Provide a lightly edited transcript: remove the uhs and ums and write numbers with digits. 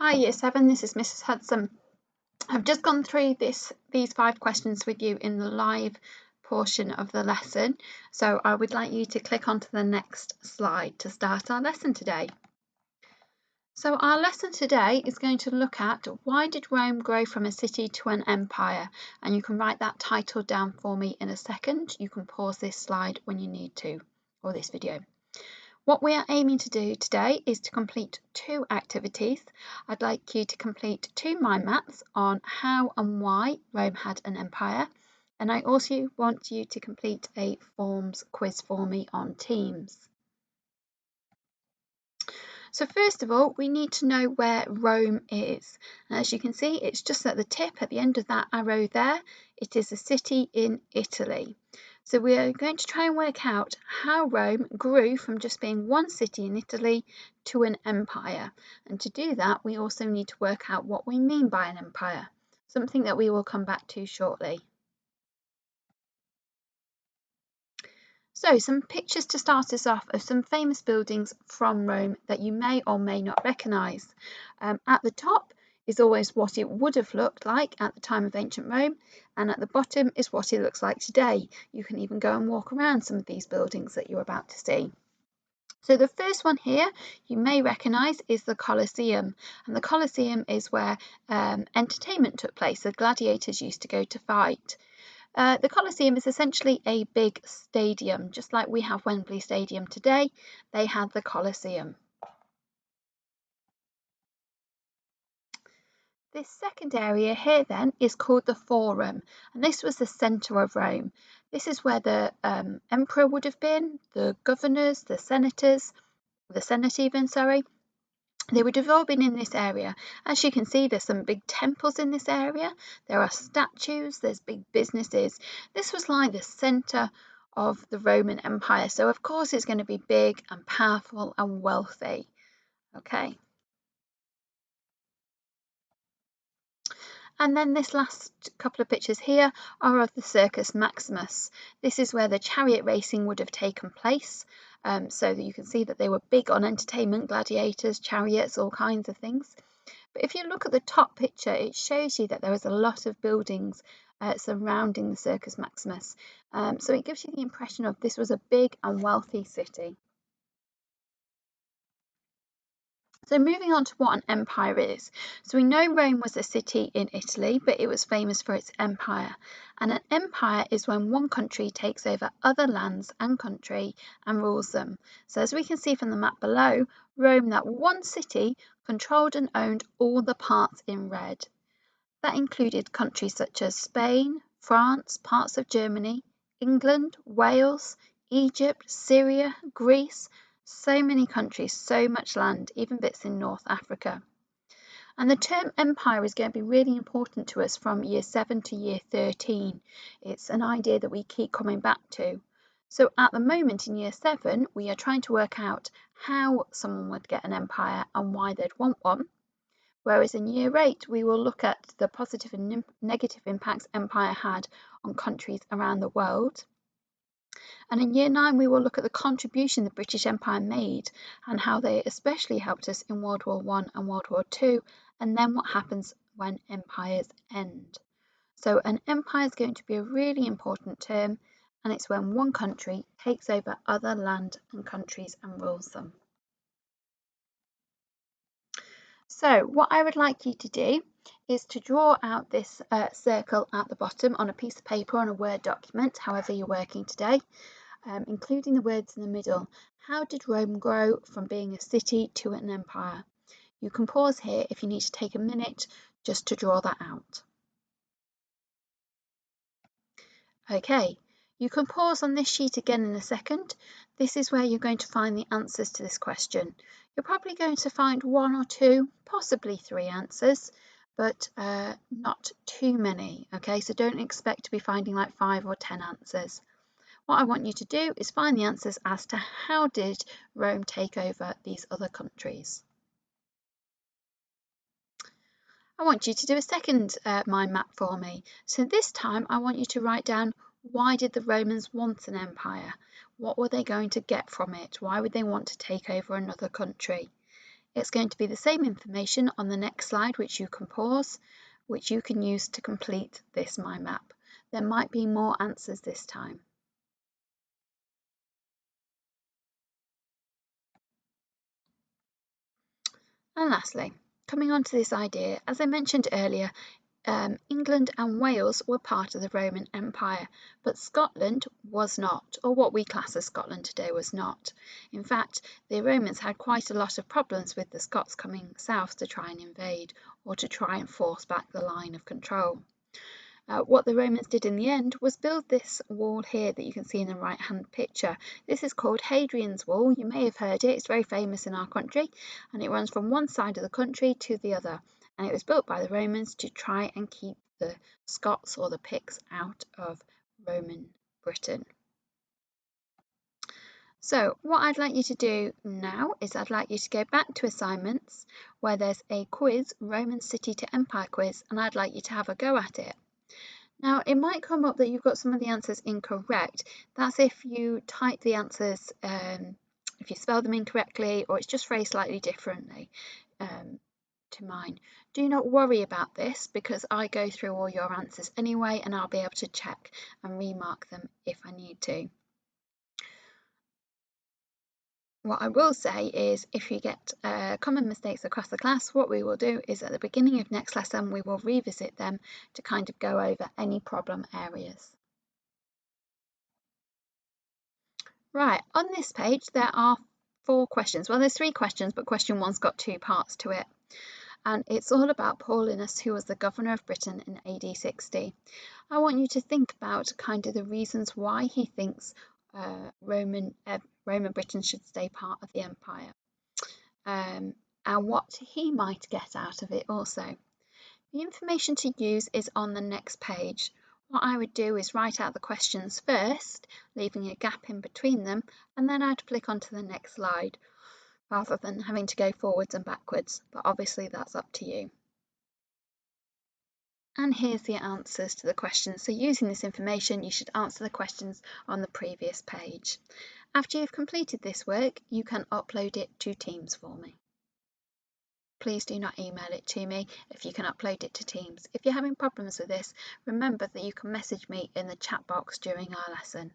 Hi Year 7, this is Mrs. Hudson. I've just gone through these 5 questions with you in the live portion of the lesson, so I would like you to click onto the next slide to start our lesson today. So our lesson today is going to look at why did Rome grow from a city to an empire, and you can write that title down for me in a second. You can pause this slide when you need to, or this video. What we are aiming to do today is to complete 2 activities. I'd like you to complete 2 mind maps on how and why Rome had an empire, and I also want you to complete a forms quiz for me on teams. So first of all, we need to know where Rome is. And as you can see, it's just at the tip, at the end of that arrow there. It is a city in Italy. So we are going to try and work out how Rome grew from just being one city in Italy to an empire. And to do that, we also need to work out what we mean by an empire, something that we will come back to shortly. So some pictures to start us off of some famous buildings from Rome that you may or may not recognise. At the top is always what it would have looked like at the time of ancient Rome, and at the bottom is what it looks like today. You can even go and walk around some of these buildings that you're about to see. So the first one here you may recognise is the Coliseum, and the Coliseum is where entertainment took place. The gladiators used to go to fight. The Coliseum is essentially a big stadium, just like we have Wembley Stadium today. They had the Coliseum. This second area here then is called the Forum, and this was the centre of Rome. This is where the emperor would have been, the governors, the senators, the senate even, sorry. They would have all been in this area. As you can see, there's some big temples in this area. There are statues, there's big businesses. This was like the centre of the Roman Empire. So of course it's going to be big and powerful and wealthy. Okay. And then this last couple of pictures here are of the Circus Maximus. This is where the chariot racing would have taken place. So that you can see that they were big on entertainment, gladiators, chariots, all kinds of things. But if you look at the top picture, it shows you that there is a lot of buildings surrounding the Circus Maximus. So it gives you the impression of this was a big and wealthy city. So moving on to what an empire is. So we know Rome was a city in Italy, but it was famous for its empire. And an empire is when one country takes over other lands and country and rules them. So as we can see from the map below, Rome, that one city, controlled and owned all the parts in red. That included countries such as Spain, France, parts of Germany, England, Wales, Egypt, Syria, Greece. So many countries, so much land, even bits in North Africa. And the term empire is going to be really important to us from year 7 to year 13. It's an idea that we keep coming back to. So at the moment in year 7, we are trying to work out how someone would get an empire and why they'd want one. Whereas in year 8, we will look at the positive and negative impacts empire had on countries around the world. And in year 9, we will look at the contribution the British Empire made and how they especially helped us in World War I and World War II, and then what happens when empires end. So an empire is going to be a really important term, and it's when one country takes over other land and countries and rules them. So what I would like you to do is to draw out this circle at the bottom on a piece of paper, on a Word document, however you're working today. Including the words in the middle. How did Rome grow from being a city to an empire? You can pause here if you need to take a minute just to draw that out. Okay, you can pause on this sheet again in a second. This is where you're going to find the answers to this question. You're probably going to find 1 or 2, possibly 3 answers, but not too many. Okay, so don't expect to be finding like 5 or 10 answers. What I want you to do is find the answers as to how did Rome take over these other countries. I want you to do a second mind map for me. So this time I want you to write down, why did the Romans want an empire? What were they going to get from it? Why would they want to take over another country? It's going to be the same information on the next slide, which you can pause, which you can use to complete this mind map. There might be more answers this time. And lastly, coming on to this idea, as I mentioned earlier, England and Wales were part of the Roman Empire, but Scotland was not, or what we class as Scotland today was not. In fact, the Romans had quite a lot of problems with the Scots coming south to try and invade, or to try and force back the line of control. What the Romans did in the end was build this wall here that you can see in the right hand picture. This is called Hadrian's Wall. You may have heard it. It's very famous in our country, and it runs from one side of the country to the other. And it was built by the Romans to try and keep the Scots or the Picts out of Roman Britain. So what I'd like you to do now is I'd like you to go back to assignments where there's a quiz, Roman City to Empire quiz, and I'd like you to have a go at it. Now, it might come up that you've got some of the answers incorrect. That's if you type the answers, if you spell them incorrectly, or it's just phrased slightly differently to mine. Do not worry about this because I go through all your answers anyway, and I'll be able to check and remark them if I need to. What I will say is if you get common mistakes across the class, what we will do is at the beginning of next lesson, we will revisit them to kind of go over any problem areas. Right, on this page, there are 4 questions. Well, there's 3 questions, but question 1's got 2 parts to it. And it's all about Paulinus, who was the governor of Britain in AD 60. I want you to think about kind of the reasons why he thinks Roman Britain should stay part of the empire, and what he might get out of it also. The information to use is on the next page. What I would do is write out the questions first, leaving a gap in between them, and then I'd flick onto the next slide, rather than having to go forwards and backwards, but obviously that's up to you. And here's the answers to the questions. So using this information, you should answer the questions on the previous page. After you've completed this work, you can upload it to Teams for me. Please do not email it to me if you can upload it to Teams. If you're having problems with this, remember that you can message me in the chat box during our lesson.